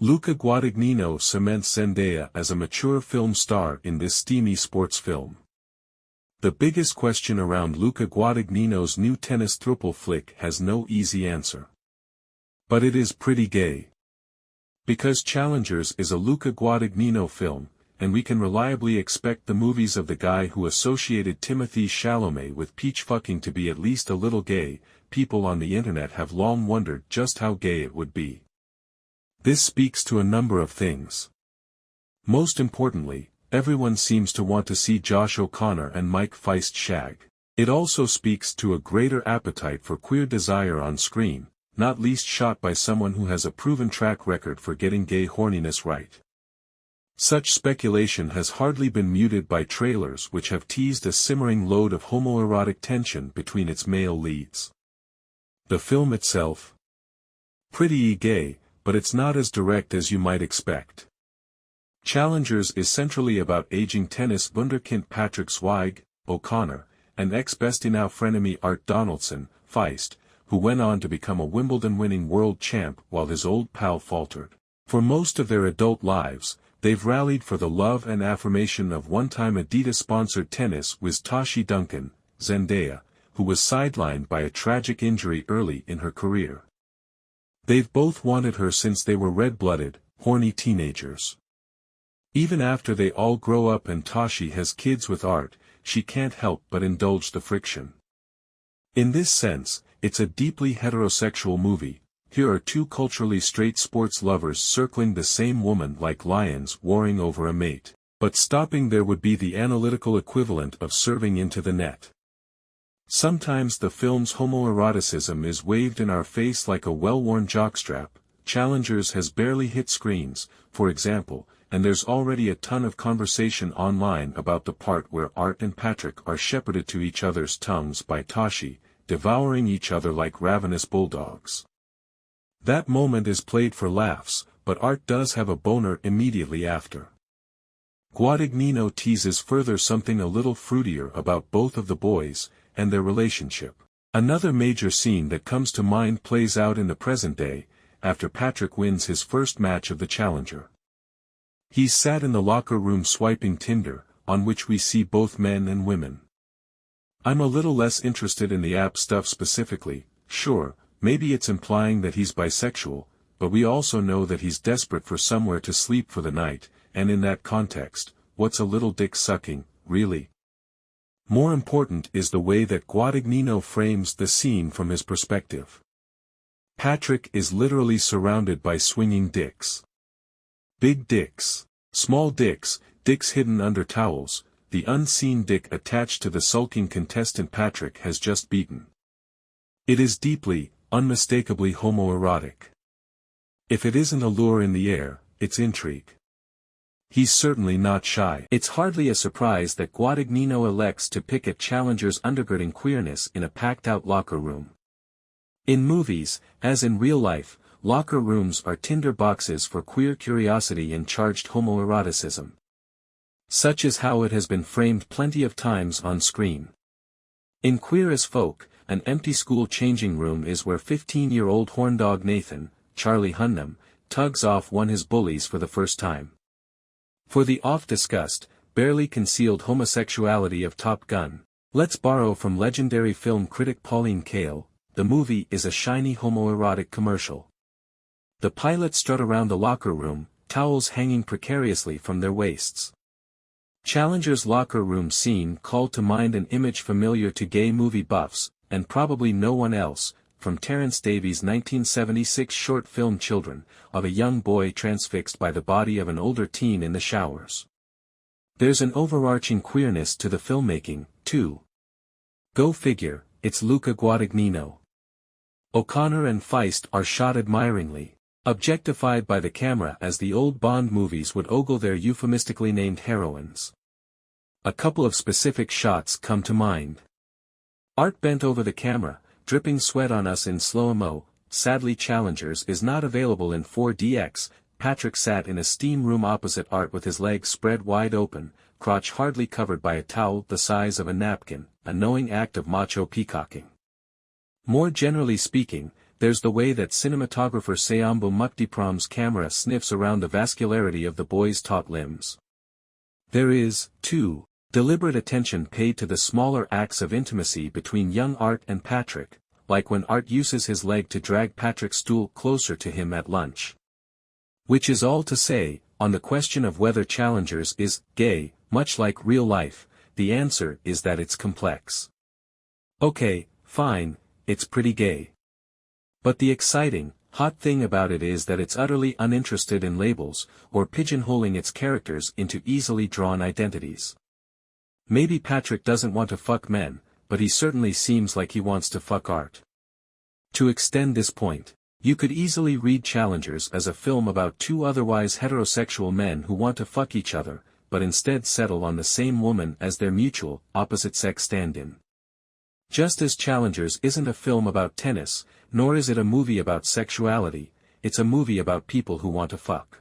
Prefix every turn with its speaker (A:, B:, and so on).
A: Luca Guadagnino cements Zendaya as a mature film star in this steamy sports film. The biggest question around Luca Guadagnino's new tennis throuple flick has no easy answer. But it is pretty gay. Because Challengers is a Luca Guadagnino film, and we can reliably expect the movies of the guy who associated Timothée Chalamet with peach fucking to be at least a little gay, people on the internet have long wondered just how gay it would be. This speaks to a number of things. Most importantly, everyone seems to want to see Josh O'Connor and Mike Feist shag. It also speaks to a greater appetite for queer desire on screen, not least shot by someone who has a proven track record for getting gay horniness right. Such speculation has hardly been muted by trailers which have teased a simmering load of homoerotic tension between its male leads. The film itself? Pretty gay, but it's not as direct as you might expect. Challengers is centrally about aging tennis wunderkind Patrick Zweig, O'Connor, and ex-Bestinau frenemy Art Donaldson, Feist, who went on to become a Wimbledon-winning world champ while his old pal faltered. For most of their adult lives, they've rallied for the love and affirmation of one-time Adidas-sponsored tennis whiz Tashi Duncan, Zendaya, who was sidelined by a tragic injury early in her career. They've both wanted her since they were red-blooded, horny teenagers. Even after they all grow up and Tashi has kids with Art, she can't help but indulge the friction. In this sense, it's a deeply heterosexual movie. Here are two culturally straight sports lovers circling the same woman like lions warring over a mate. But stopping there would be the analytical equivalent of serving into the net. Sometimes the film's homoeroticism is waved in our face like a well-worn jockstrap. Challengers has barely hit screens, for example, and there's already a ton of conversation online about the part where Art and Patrick are shepherded to each other's tongues by Tashi, devouring each other like ravenous bulldogs. That moment is played for laughs, but Art does have a boner immediately after. Guadagnino teases further something a little fruitier about both of the boys, and their relationship. Another major scene that comes to mind plays out in the present day, after Patrick wins his first match of the Challenger. He's sat in the locker room swiping Tinder, on which we see both men and women. I'm a little less interested in the app stuff specifically. Sure, maybe it's implying that he's bisexual, but we also know that he's desperate for somewhere to sleep for the night, and in that context, what's a little dick sucking, really? More important is the way that Guadagnino frames the scene from his perspective. Patrick is literally surrounded by swinging dicks. Big dicks, small dicks, dicks hidden under towels, the unseen dick attached to the sulking contestant Patrick has just beaten. It is deeply, unmistakably homoerotic. If it isn't allure in the air, it's intrigue. He's certainly not shy. It's hardly a surprise that Guadagnino elects to pick at Challengers undergirding queerness in a packed-out locker room. In movies, as in real life, locker rooms are tinder boxes for queer curiosity and charged homoeroticism. Such is how it has been framed plenty of times on screen. In Queer as Folk, an empty school changing room is where 15-year-old horndog Nathan, Charlie Hunnam, tugs off one his bullies for the first time. For the oft-discussed, barely concealed homosexuality of Top Gun, let's borrow from legendary film critic Pauline Kael, the movie is a shiny homoerotic commercial. The pilots strut around the locker room, towels hanging precariously from their waists. Challenger's locker room scene called to mind an image familiar to gay movie buffs, and probably no one else, from Terence Davies' 1976 short film Children, of a young boy transfixed by the body of an older teen in the showers. There's an overarching queerness to the filmmaking, too. Go figure, it's Luca Guadagnino. O'Connor and Feist are shot admiringly, objectified by the camera as the old Bond movies would ogle their euphemistically named heroines. A couple of specific shots come to mind. Art bent over the camera, dripping sweat on us in slow-mo. Sadly Challengers is not available in 4DX. Patrick sat in a steam room opposite Art with his legs spread wide open, crotch hardly covered by a towel the size of a napkin, a knowing act of macho peacocking. More generally speaking, there's the way that cinematographer Sayambo Mukdipram's camera sniffs around the vascularity of the boy's taut limbs. There is, too, deliberate attention paid to the smaller acts of intimacy between young Art and Patrick, like when Art uses his leg to drag Patrick's stool closer to him at lunch. Which is all to say, on the question of whether Challengers is gay, much like real life, the answer is that it's complex. Okay, fine, it's pretty gay. But the exciting, hot thing about it is that it's utterly uninterested in labels, or pigeonholing its characters into easily drawn identities. Maybe Patrick doesn't want to fuck men, but he certainly seems like he wants to fuck Art. To extend this point, you could easily read Challengers as a film about two otherwise heterosexual men who want to fuck each other, but instead settle on the same woman as their mutual, opposite-sex stand-in. Just as Challengers isn't a film about tennis, nor is it a movie about sexuality, it's a movie about people who want to fuck.